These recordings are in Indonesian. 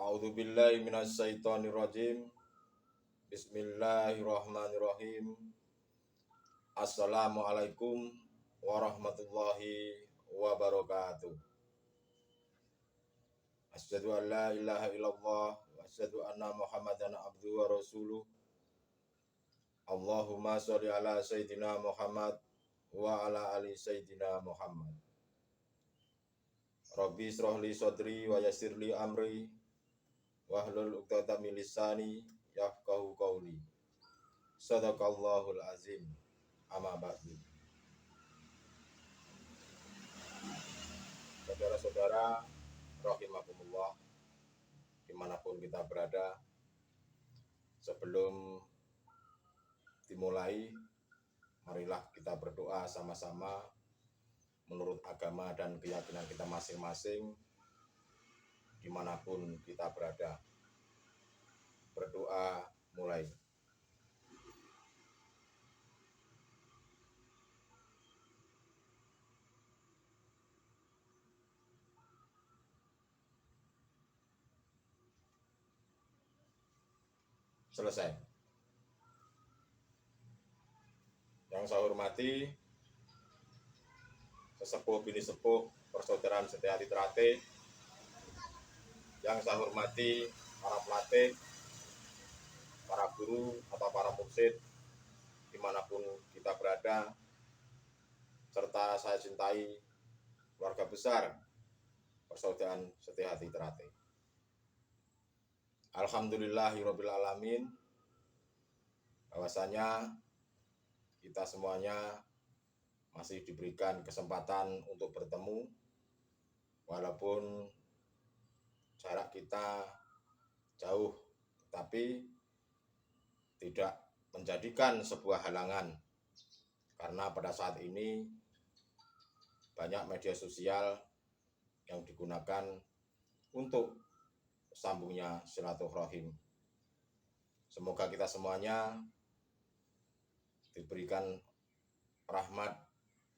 A'udzu billahi minasyaitonir rajim. Bismillahirrahmanirrahim. Assalamualaikum warahmatullahi wabarakatuh. Asyhadu an la ilaha illallah wa asyhadu anna Muhammadan abduhu wa rasuluh. Allahumma sholli ala sayyidina Muhammad wa ala ali sayyidina Muhammad. Rabbi israh li sadri wa yassir li amri wahlul 'uqdatam min lisani yafqahu qawli. Shadaqallahul azim. Amma ba'du. Saudara-saudara rahimakumullah, dimanapun kita berada, sebelum dimulai, marilah kita berdoa sama-sama menurut agama dan keyakinan kita masing-masing, dimanapun kita berada. Berdoa mulai. Selesai. Yang saya hormati sesepuh bini sepuh persaudaraan Setia Trate, yang saya hormati para pelatih, para guru atau para mursyid dimanapun kita berada, serta saya cintai keluarga besar persaudaraan Setia Trate. Alhamdulillahirabbil alamin, bahwasanya kita semuanya masih diberikan kesempatan untuk bertemu walaupun jarak kita jauh, tapi tidak menjadikan sebuah halangan, karena pada saat ini banyak media sosial yang digunakan untuk sambungnya silaturahim. Semoga kita semuanya diberikan rahmat,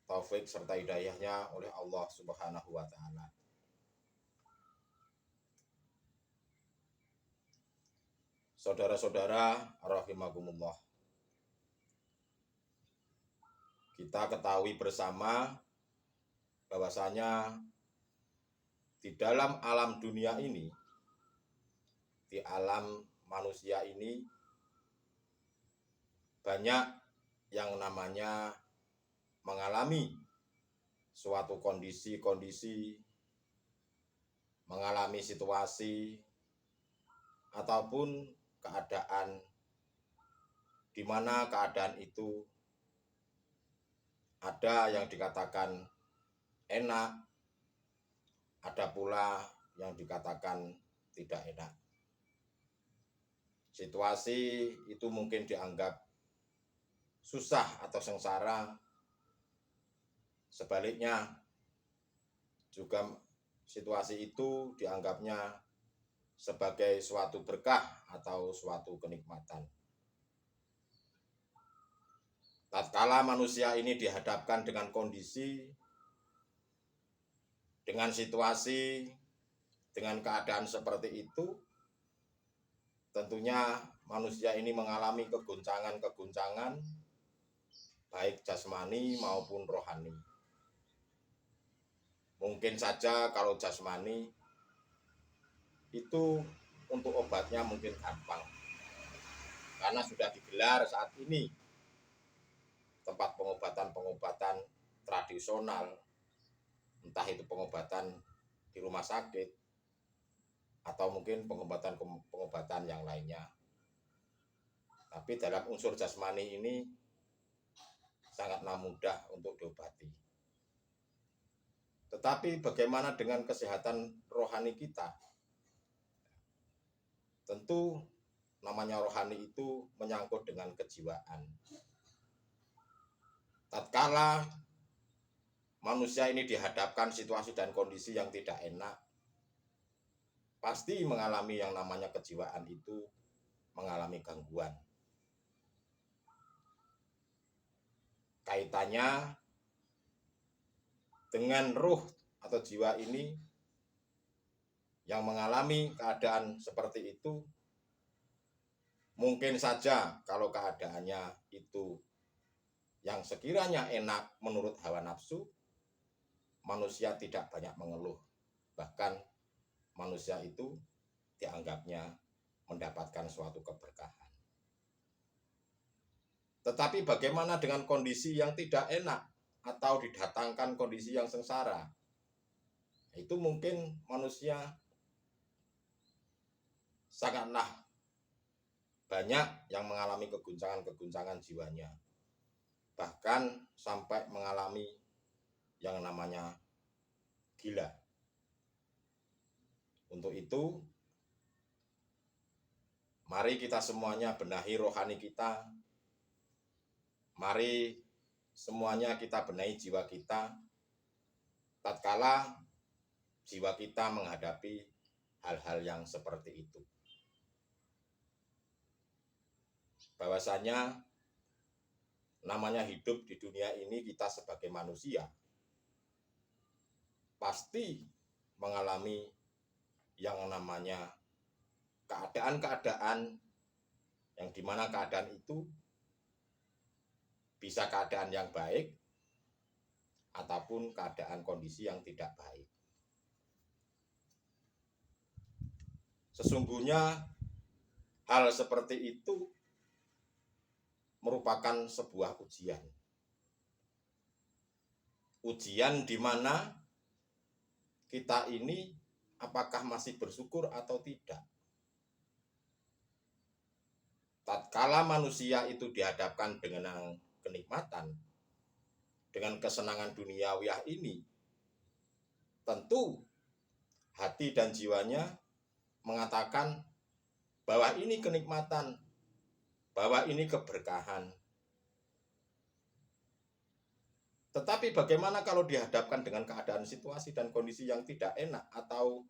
taufik serta hidayahnya oleh Allah Subhanahu wa taala. Saudara-saudara rahimakumullah, kita ketahui bersama bahwasanya di dalam alam dunia ini, di alam manusia ini, banyak yang namanya mengalami suatu kondisi-kondisi, mengalami situasi ataupun keadaan di mana keadaan itu ada yang dikatakan enak, ada pula yang dikatakan tidak enak. Situasi itu mungkin dianggap susah atau sengsara. Sebaliknya juga situasi itu dianggapnya sebagai suatu berkah atau suatu kenikmatan. Tatkala manusia ini dihadapkan dengan kondisi, dengan situasi, dengan keadaan seperti itu, tentunya manusia ini mengalami keguncangan-keguncangan, baik jasmani maupun rohani. Mungkin saja kalau jasmani itu untuk obatnya mungkin gampang, karena sudah digelar saat ini tempat pengobatan tradisional, entah itu pengobatan di rumah sakit atau mungkin pengobatan yang lainnya. Tapi dalam unsur jasmani ini sangatlah mudah untuk diobati. Tetapi bagaimana dengan kesehatan rohani kita? Tentu namanya rohani itu menyangkut dengan kejiwaan. Tatkala manusia ini dihadapkan situasi dan kondisi yang tidak enak, pasti mengalami yang namanya kejiwaan itu, mengalami gangguan. Kaitannya dengan ruh atau jiwa ini yang mengalami keadaan seperti itu, mungkin saja kalau keadaannya itu yang sekiranya enak menurut hawa nafsu, manusia tidak banyak mengeluh. Bahkan manusia itu dianggapnya mendapatkan suatu keberkahan. Tetapi bagaimana dengan kondisi yang tidak enak atau didatangkan kondisi yang sengsara? Itu mungkin manusia sangatlah banyak yang mengalami keguncangan-keguncangan jiwanya. Bahkan sampai mengalami yang namanya gila. Untuk itu, mari kita semuanya benahi rohani kita. Mari semuanya kita benahi jiwa kita. Tatkala jiwa kita menghadapi hal-hal yang seperti itu. Bahwasanya namanya hidup di dunia ini, kita sebagai manusia pasti mengalami yang namanya keadaan-keadaan yang dimana keadaan itu bisa keadaan yang baik ataupun keadaan kondisi yang tidak baik. Sesungguhnya hal seperti itu merupakan sebuah ujian. Ujian di mana kita ini apakah masih bersyukur atau tidak. Tatkala manusia itu dihadapkan dengan kenikmatan, dengan kesenangan duniawiah ini, tentu hati dan jiwanya mengatakan bahwa ini kenikmatan, bahwa ini keberkahan. Tetapi bagaimana kalau dihadapkan dengan keadaan situasi dan kondisi yang tidak enak atau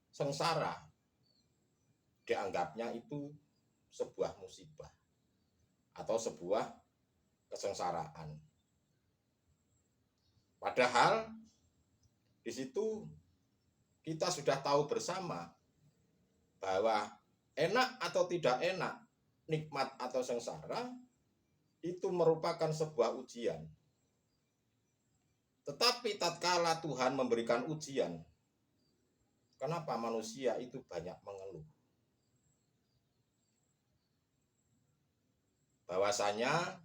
sengsara? Dianggapnya itu sebuah musibah atau sebuah kesengsaraan. Padahal di situ kita sudah tahu bersama bahwa enak atau tidak enak, nikmat atau sengsara, itu merupakan sebuah ujian. Tetapi tatkala Tuhan memberikan ujian, kenapa manusia itu banyak mengeluh? Bahwasanya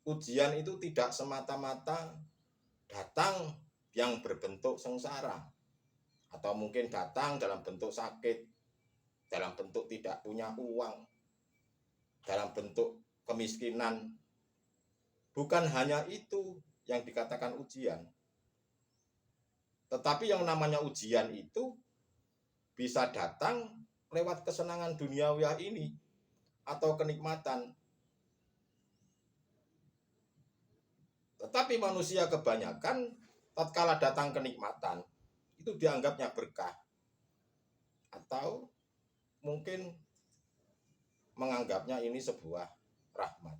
ujian itu tidak semata-mata datang yang berbentuk sengsara, atau mungkin datang dalam bentuk sakit, dalam bentuk tidak punya uang, dalam bentuk kemiskinan. Bukan hanya itu yang dikatakan ujian, tetapi yang namanya ujian itu bisa datang lewat kesenangan duniawi ini atau kenikmatan. Tetapi manusia kebanyakan tatkala datang kenikmatan itu dianggapnya berkah, atau mungkin menganggapnya ini sebuah rahmat.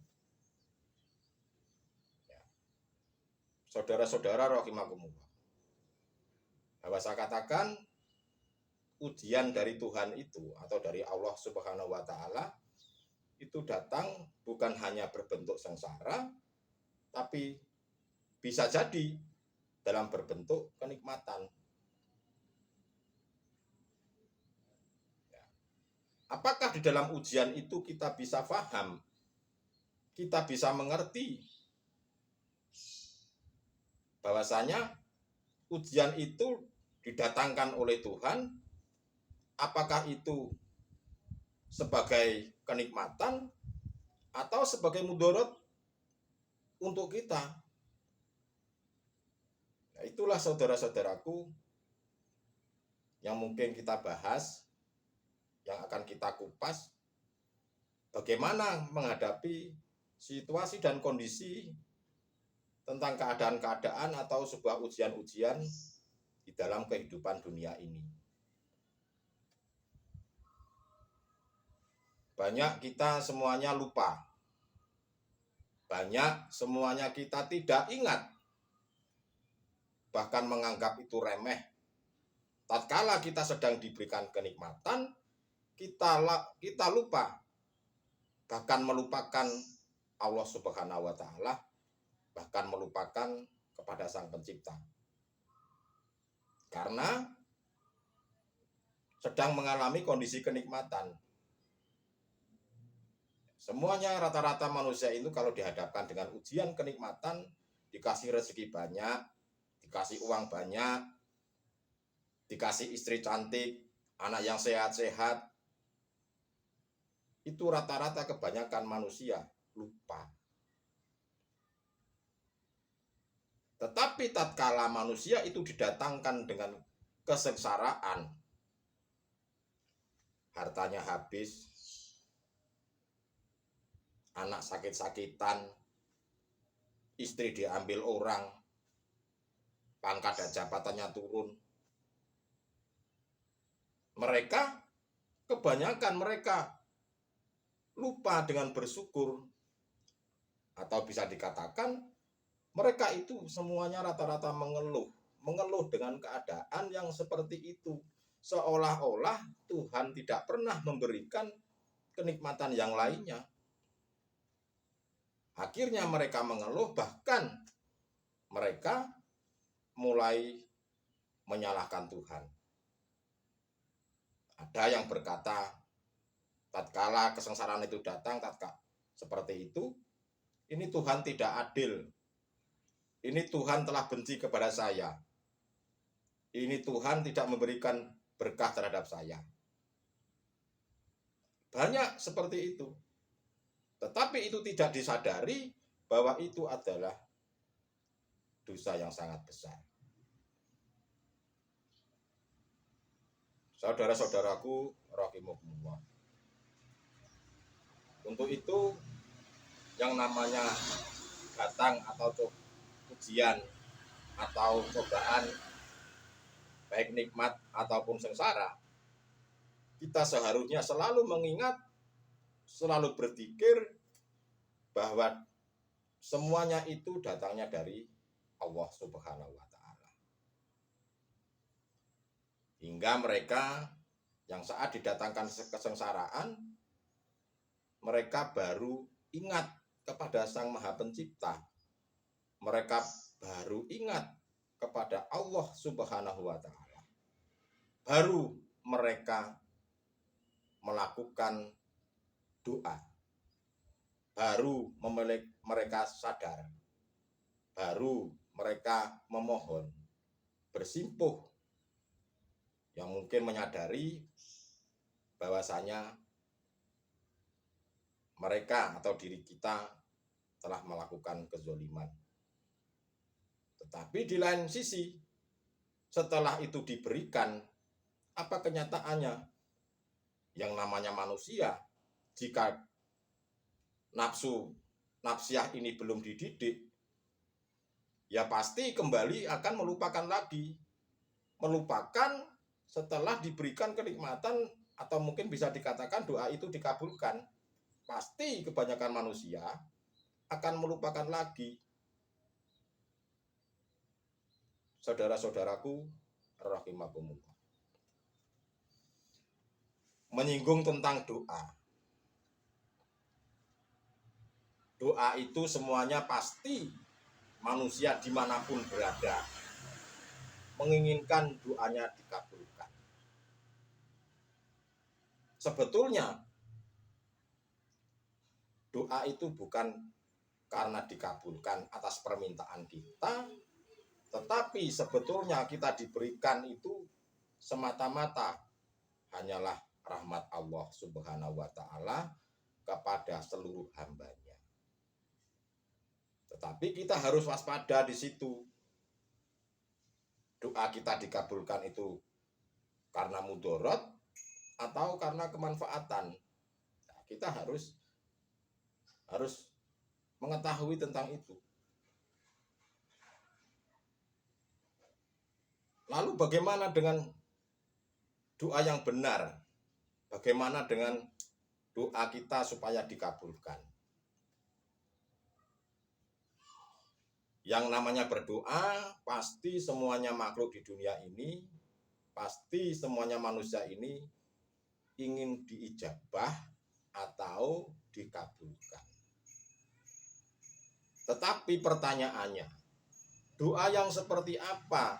Ya. Saudara-saudara rahimakumullah, bahwa saya katakan ujian dari Tuhan itu atau dari Allah Subhanahu wa taala itu datang bukan hanya berbentuk sengsara, tapi bisa jadi dalam berbentuk kenikmatan. Apakah di dalam ujian itu kita bisa paham, kita bisa mengerti bahwasanya ujian itu didatangkan oleh Tuhan? Apakah itu sebagai kenikmatan atau sebagai mudarat untuk kita? Nah, itulah saudara-saudaraku yang mungkin kita bahas, yang akan kita kupas, bagaimana menghadapi situasi dan kondisi tentang keadaan-keadaan atau sebuah ujian-ujian di dalam kehidupan dunia ini. Banyak kita semuanya lupa. Banyak semuanya kita tidak ingat. Bahkan menganggap itu remeh. tatkala kita sedang diberikan kenikmatan, kita lupa, bahkan melupakan Allah Subhanahu wa taala, bahkan melupakan kepada Sang Pencipta. Karena sedang mengalami kondisi kenikmatan. Semuanya rata-rata manusia itu kalau dihadapkan dengan ujian kenikmatan, dikasih rezeki banyak, dikasih uang banyak, dikasih istri cantik, anak yang sehat-sehat, itu rata-rata kebanyakan manusia lupa. Tetapi tatkala manusia itu didatangkan dengan kesengsaraan, hartanya habis, anak sakit-sakitan, istri diambil orang, pangkat dan jabatannya turun. Kebanyakan mereka lupa dengan bersyukur, atau bisa dikatakan mereka itu semuanya rata-rata mengeluh dengan keadaan yang seperti itu, seolah-olah Tuhan tidak pernah memberikan kenikmatan yang lainnya. Akhirnya mereka mengeluh, bahkan mereka mulai menyalahkan Tuhan. Ada yang berkata, tatkala kesengsaraan itu datang, seperti itu, ini Tuhan tidak adil. Ini Tuhan telah benci kepada saya. Ini Tuhan tidak memberikan berkah terhadap saya. Banyak seperti itu. Tetapi itu tidak disadari bahwa itu adalah dosa yang sangat besar. Saudara-saudaraku rahimakumullah. Untuk itu yang namanya datang atau ujian atau cobaan, baik nikmat ataupun sengsara, kita seharusnya selalu mengingat, selalu berpikir bahwa semuanya itu datangnya dari Allah Subhanahu wa taala. Hingga mereka yang saat didatangkan kesengsaraan, mereka baru ingat kepada Sang Maha Pencipta. Mereka baru ingat kepada Allah Subhanahu wa taala. Baru mereka melakukan doa. Baru mereka sadar. Baru mereka memohon, bersimpuh, yang mungkin menyadari bahwasanya mereka atau diri kita telah melakukan kezoliman. Tetapi di lain sisi, setelah itu diberikan, apa kenyataannya? Yang namanya manusia, jika nafsiyah ini belum dididik, ya pasti kembali akan melupakan lagi. Melupakan setelah diberikan kenikmatan, atau mungkin bisa dikatakan doa itu dikabulkan. Pasti kebanyakan manusia akan melupakan lagi. Saudara-saudaraku rahimakumullah. Menyinggung tentang doa. Doa itu semuanya pasti manusia dimanapun berada menginginkan doanya dikabulkan. Sebetulnya doa itu bukan karena dikabulkan atas permintaan kita, tetapi sebetulnya kita diberikan itu semata-mata hanyalah rahmat Allah Subhanahu wa taala kepada seluruh hambanya. Tetapi kita harus waspada di situ. Doa kita dikabulkan itu karena mudarat atau karena kemanfaatan. Nah, kita harus mengetahui tentang itu. Lalu bagaimana dengan doa yang benar? Bagaimana dengan doa kita supaya dikabulkan? Yang namanya berdoa, pasti semuanya makhluk di dunia ini pasti semuanya manusia ini ingin diijabah atau dikabulkan. Tetapi pertanyaannya, doa yang seperti apa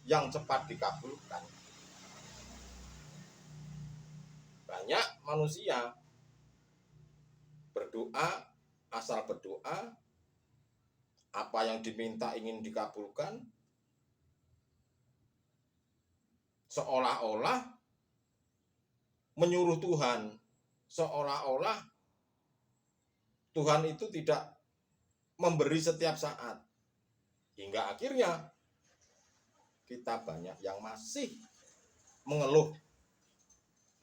yang cepat dikabulkan? Banyak manusia berdoa, asal berdoa, apa yang diminta ingin dikabulkan, seolah-olah menyuruh Tuhan, seolah-olah Tuhan itu tidak memberi setiap saat. Hingga akhirnya kita banyak yang masih mengeluh.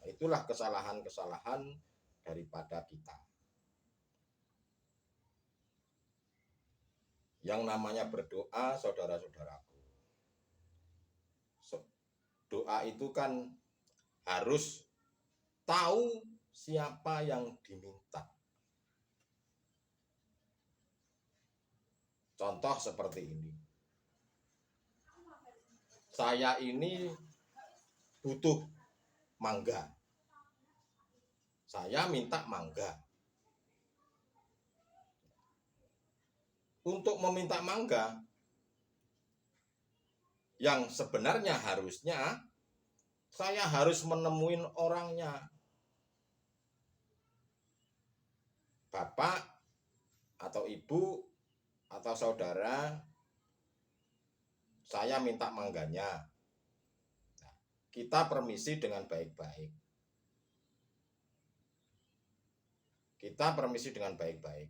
Itulah kesalahan-kesalahan daripada kita. Yang namanya berdoa, saudara-saudaraku, doa itu kan harus tahu siapa yang diminta. Contoh seperti ini. Saya ini butuh mangga. Saya minta mangga. Untuk meminta mangga, yang sebenarnya harusnya saya harus menemuin orangnya. Bapak atau ibu atau saudara, saya minta mangganya. Nah, kita permisi dengan baik-baik. Kita permisi dengan baik-baik.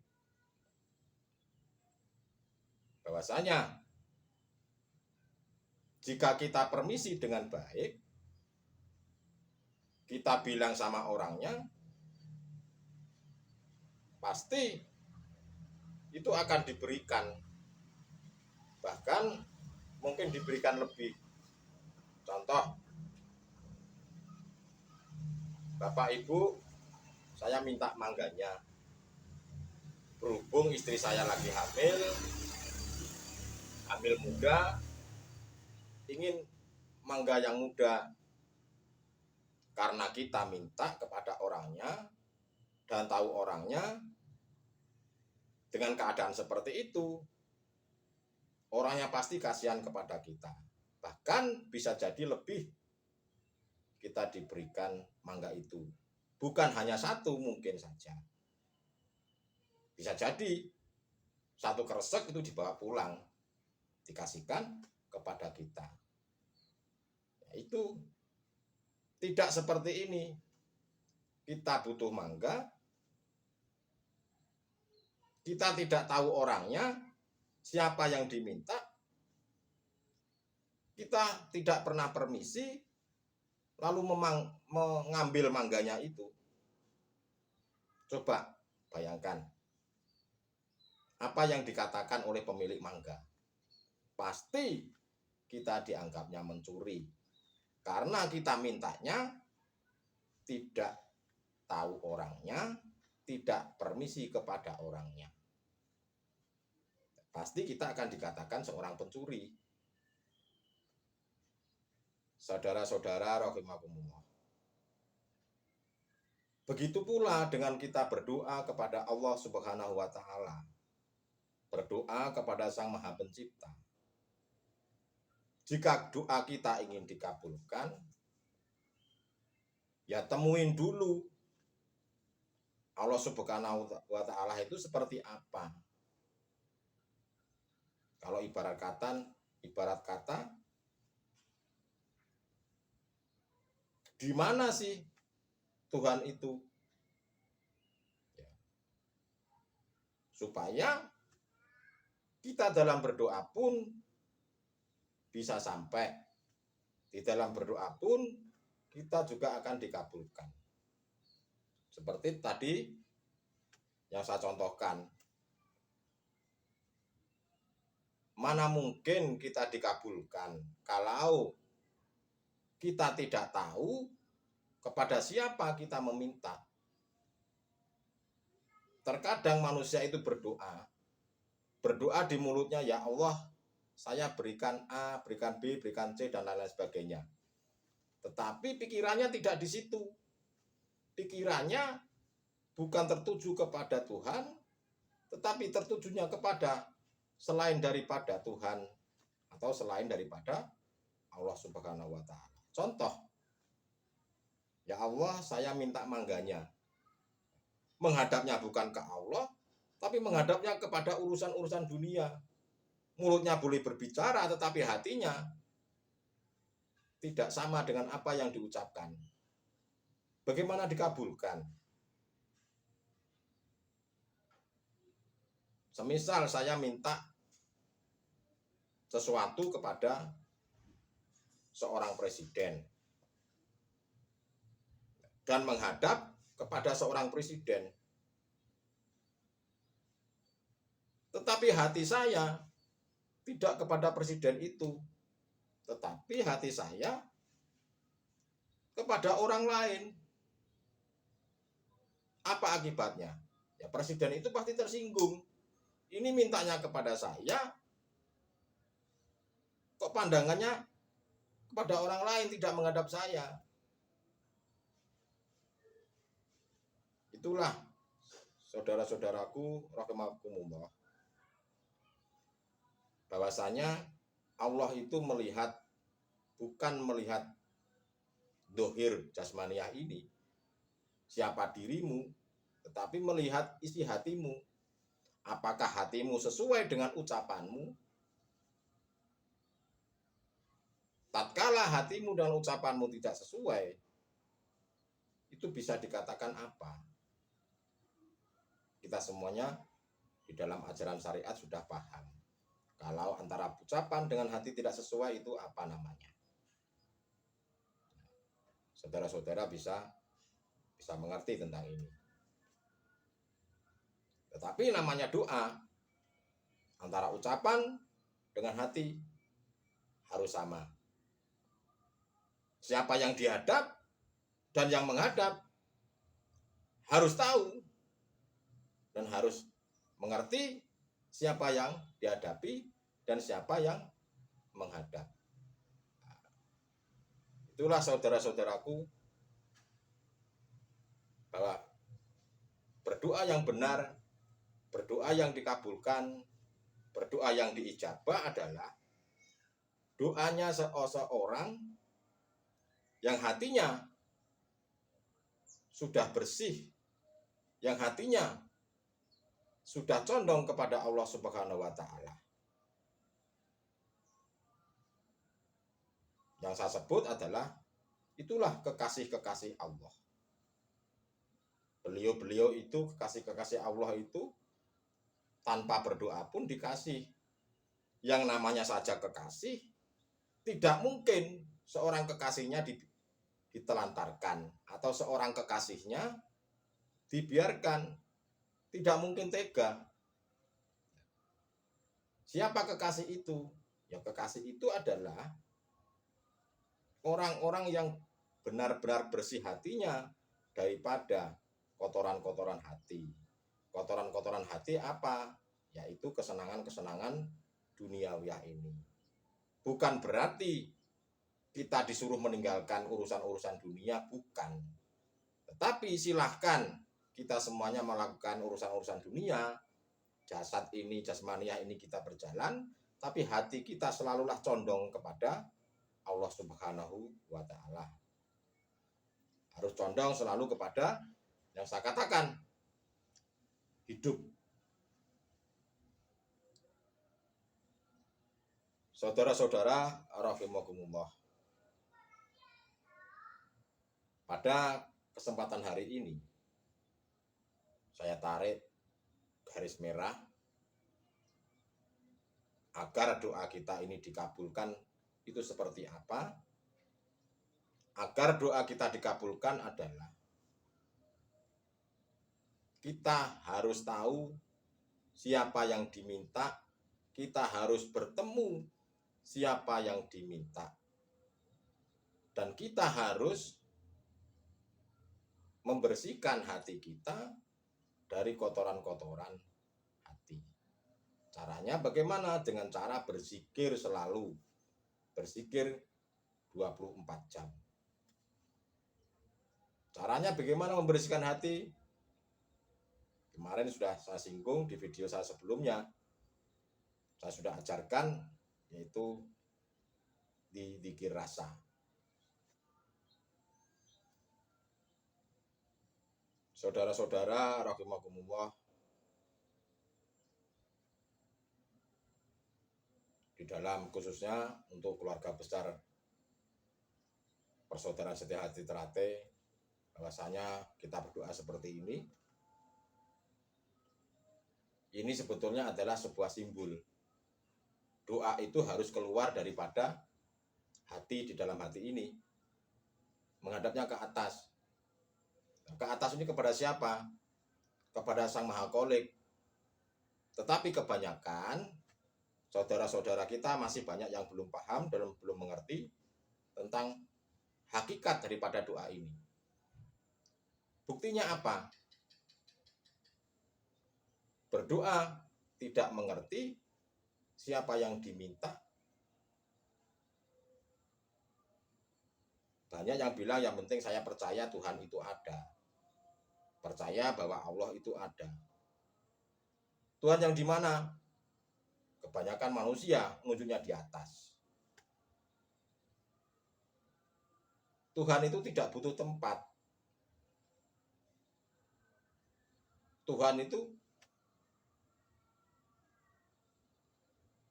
Bahwasanya jika kita permisi dengan baik, kita bilang sama orangnya, pasti itu akan diberikan. Bahkan mungkin diberikan lebih. Contoh, Bapak Ibu, saya minta mangganya. Berhubung istri saya lagi hamil muda, ingin mangga yang muda. Karena kita minta kepada orangnya dan tahu orangnya, dengan keadaan seperti itu, orangnya pasti kasihan kepada kita. Bahkan bisa jadi lebih kita diberikan mangga itu. Bukan hanya satu, mungkin saja. Bisa jadi satu kresek itu dibawa pulang, dikasihkan kepada kita. Ya, itu tidak seperti ini. Kita butuh mangga, kita tidak tahu orangnya, siapa yang diminta, kita tidak pernah permisi, lalu mengambil mangganya itu. Coba bayangkan, apa yang dikatakan oleh pemilik mangga? Pasti kita dianggapnya mencuri. Karena kita mintanya tidak tahu orangnya, tidak permisi kepada orangnya. Pasti kita akan dikatakan seorang pencuri. Saudara-saudara rahimakumullah. Begitu pula dengan kita berdoa kepada Allah Subhanahu wa taala. Berdoa kepada Sang Maha Pencipta. Jika doa kita ingin dikabulkan, ya temuin dulu Allah Subhanahu wa taala itu seperti apa. Kalau ibarat kata, di mana sih Tuhan itu? Ya. Supaya kita dalam berdoa pun bisa sampai. Di dalam berdoa pun kita juga akan dikabulkan. Seperti tadi yang saya contohkan. Mana mungkin kita dikabulkan kalau kita tidak tahu kepada siapa kita meminta. Terkadang manusia itu berdoa di mulutnya, ya Allah, saya berikan A, berikan B, berikan C, dan lain-lain sebagainya. Tetapi pikirannya tidak di situ. Pikirannya bukan tertuju kepada Tuhan, tetapi tertujunya kepada selain daripada Tuhan atau selain daripada Allah Subhanahu wa taala. Contoh, ya Allah, saya minta mangganya. Menghadapnya bukan ke Allah, tapi menghadapnya kepada urusan-urusan dunia. Mulutnya boleh berbicara, tetapi hatinya tidak sama dengan apa yang diucapkan. Bagaimana dikabulkan? Semisal saya minta sesuatu kepada seorang presiden dan menghadap kepada seorang presiden, tetapi hati saya tidak kepada presiden itu, tetapi hati saya kepada orang lain. Apa akibatnya? Ya, presiden itu pasti tersinggung. Ini mintanya kepada saya, kok pandangannya kepada orang lain, tidak menghadap saya. Itulah, saudara-saudaraku rahimakumullah, bahwasanya Allah itu melihat, bukan melihat dohir jasmaniah ini, siapa dirimu, tetapi melihat isi hatimu. Apakah hatimu sesuai dengan ucapanmu? Tatkala hatimu dan ucapanmu tidak sesuai, itu bisa dikatakan apa? Kita semuanya di dalam ajaran syariat sudah paham. Kalau antara ucapan dengan hati tidak sesuai, itu apa namanya? Saudara-saudara bisa mengerti tentang ini. Tetapi namanya doa, antara ucapan dengan hati harus sama. Siapa yang dihadap dan yang menghadap harus tahu dan harus mengerti siapa yang dihadapi dan siapa yang menghadap. Itulah saudara-saudaraku, bahwa berdoa yang benar, berdoa yang dikabulkan, berdoa yang diijabah adalah doanya seorang yang hatinya sudah bersih, yang hatinya sudah condong kepada Allah Subhanahu wa taala. Yang saya sebut adalah itulah kekasih-kekasih Allah. Beliau-beliau itu, kekasih-kekasih Allah itu, tanpa berdoa pun dikasih. Yang namanya saja kekasih, tidak mungkin seorang kekasihnya ditelantarkan atau seorang kekasihnya dibiarkan. Tidak mungkin tega. Siapa kekasih itu? Ya, kekasih itu adalah orang-orang yang benar-benar bersih hatinya daripada kotoran-kotoran hati. Kotoran-kotoran hati apa? Yaitu kesenangan-kesenangan duniawiyah ini. Bukan berarti kita disuruh meninggalkan urusan-urusan dunia, bukan. Tetapi silahkan kita semuanya melakukan urusan-urusan dunia. Jasad ini, jasmaniah ini kita berjalan, tapi hati kita selalulah condong kepada Allah Subhanahu wa taala. Harus condong selalu kepada yang saya katakan, hidup. Saudara-saudara rahimakumullah, pada kesempatan hari ini saya tarik garis merah agar doa kita ini dikabulkan. Itu seperti apa? Agar doa kita dikabulkan adalah kita harus tahu siapa yang diminta, kita harus bertemu siapa yang diminta, dan kita harus membersihkan hati kita dari kotoran-kotoran hati. Caranya bagaimana? Dengan cara berzikir selalu. Berzikir 24 jam. Caranya bagaimana membersihkan hati? Kemarin sudah saya singgung di video saya sebelumnya. Saya sudah ajarkan, yaitu di zikir rasa. Saudara-saudara rahimakumullah, di dalam khususnya untuk keluarga besar Persaudaraan Setia Hati Ternate, bahwasanya kita berdoa seperti ini. Ini sebetulnya adalah sebuah simbol. Doa itu harus keluar daripada hati, di dalam hati ini, menghadapnya ke atas. Ke atas ini kepada siapa? Kepada Sang Maha Kholik. Tetapi kebanyakan saudara-saudara kita masih banyak yang belum paham dan belum mengerti tentang hakikat daripada doa ini. Buktinya apa? Berdoa tidak mengerti siapa yang diminta. Banyak yang bilang yang penting saya percaya Tuhan itu ada. Percaya bahwa Allah itu ada. Tuhan yang di mana? Kebanyakan manusia menunjuknya di atas. Tuhan itu tidak butuh tempat. Tuhan itu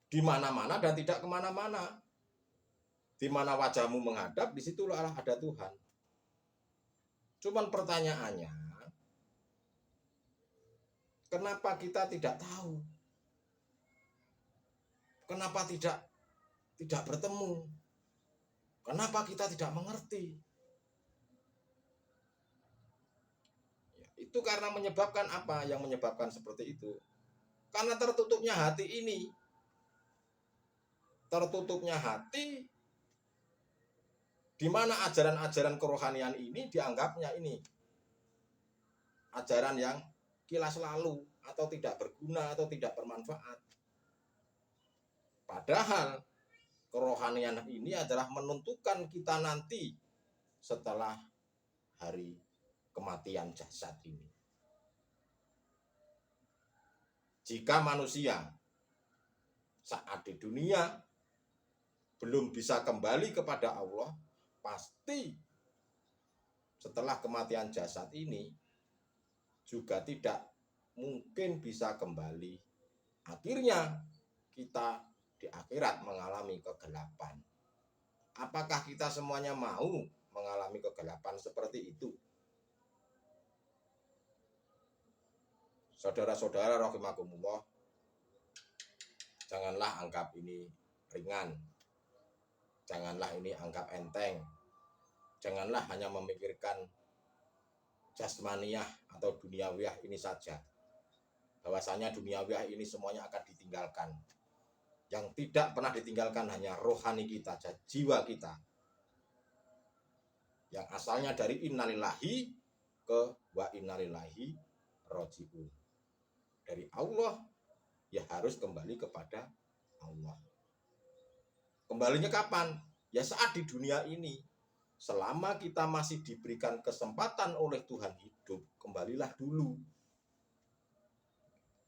di mana-mana dan tidak kemana-mana. Di mana wajahmu menghadap, di situlah ada Tuhan. Cuman pertanyaannya, kenapa kita tidak tahu? Kenapa tidak bertemu? Kenapa kita tidak mengerti? Ya, itu karena menyebabkan apa? Yang menyebabkan seperti itu? Karena tertutupnya hati ini. Tertutupnya hati, di mana ajaran-ajaran kerohanian ini dianggapnya ini ajaran yang kilas lalu, atau tidak berguna, atau tidak bermanfaat. Padahal kerohanian ini adalah menentukan kita nanti setelah hari kematian jasad ini. Jika manusia saat di dunia belum bisa kembali kepada Allah, pasti setelah kematian jasad ini juga tidak mungkin bisa kembali. Akhirnya kita di akhirat mengalami kegelapan. Apakah kita semuanya mau mengalami kegelapan seperti itu? Saudara-saudara rahimakumullah, janganlah anggap ini ringan. Janganlah ini anggap enteng. Janganlah hanya memikirkan jasmaniah atau duniawiyah ini saja. Bahwasanya duniawiyah ini semuanya akan ditinggalkan. Yang tidak pernah ditinggalkan hanya rohani kita, jiwa kita. Yang asalnya dari innalillahi ke wa innalillahi roji'un. Dari Allah, ya harus kembali kepada Allah. Kembalinya kapan? Ya saat di dunia ini. Selama kita masih diberikan kesempatan oleh Tuhan hidup, kembalilah dulu.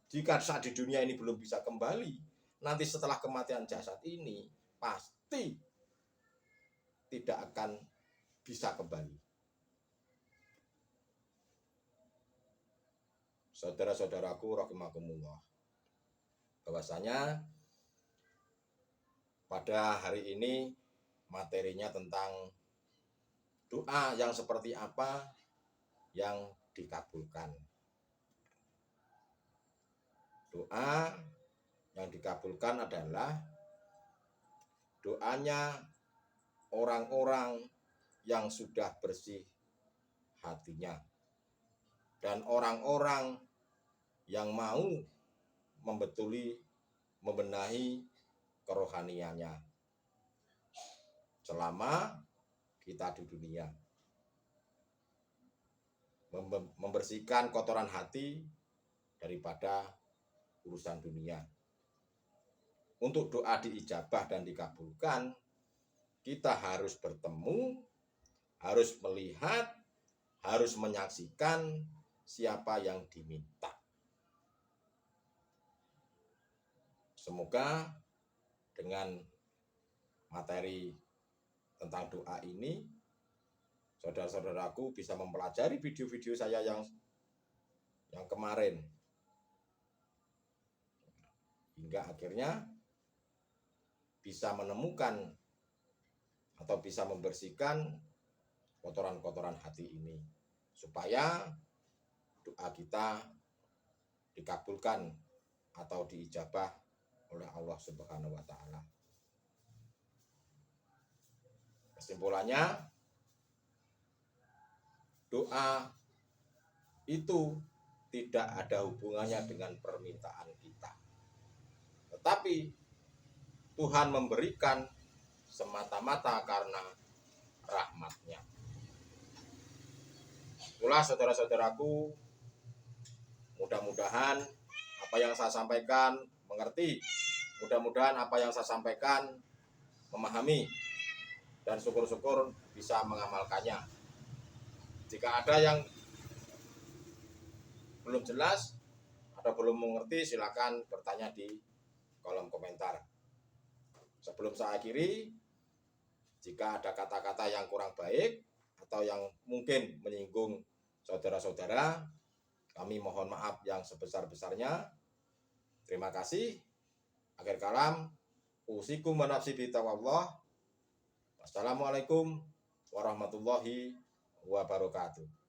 Jika saat di dunia ini belum bisa kembali, nanti setelah kematian jasad ini pasti tidak akan bisa kembali. Saudara-saudaraku rahimakumullah, bahwasanya pada hari ini materinya tentang doa yang seperti apa yang dikabulkan. Doa yang dikabulkan adalah doanya orang-orang yang sudah bersih hatinya dan orang-orang yang mau membenahi kerohaniannya selama kita di dunia, membersihkan kotoran hati daripada urusan dunia. Untuk doa diijabah dan dikabulkan, kita harus bertemu, harus melihat, harus menyaksikan siapa yang diminta. Semoga dengan materi tentang doa ini, saudara-saudaraku bisa mempelajari video-video saya yang kemarin, hingga akhirnya bisa menemukan atau bisa membersihkan kotoran-kotoran hati ini, supaya doa kita dikabulkan atau diijabah oleh Allah Subhanahu wa Ta'ala. Kesimpulannya, doa itu tidak ada hubungannya dengan permintaan kita, tetapi Tuhan memberikan semata-mata karena rahmat-Nya. Itulah saudara-saudaraku, mudah-mudahan apa yang saya sampaikan mengerti, mudah-mudahan apa yang saya sampaikan memahami, dan syukur-syukur bisa mengamalkannya. Jika ada yang belum jelas atau belum mengerti, silakan bertanya di kolom komentar. Sebelum saya akhiri, jika ada kata-kata yang kurang baik atau yang mungkin menyinggung saudara-saudara, kami mohon maaf yang sebesar-besarnya. Terima kasih. Akhir kalam, usikum wa nafsi bitaqwallah. Wassalamualaikum warahmatullahi wabarakatuh.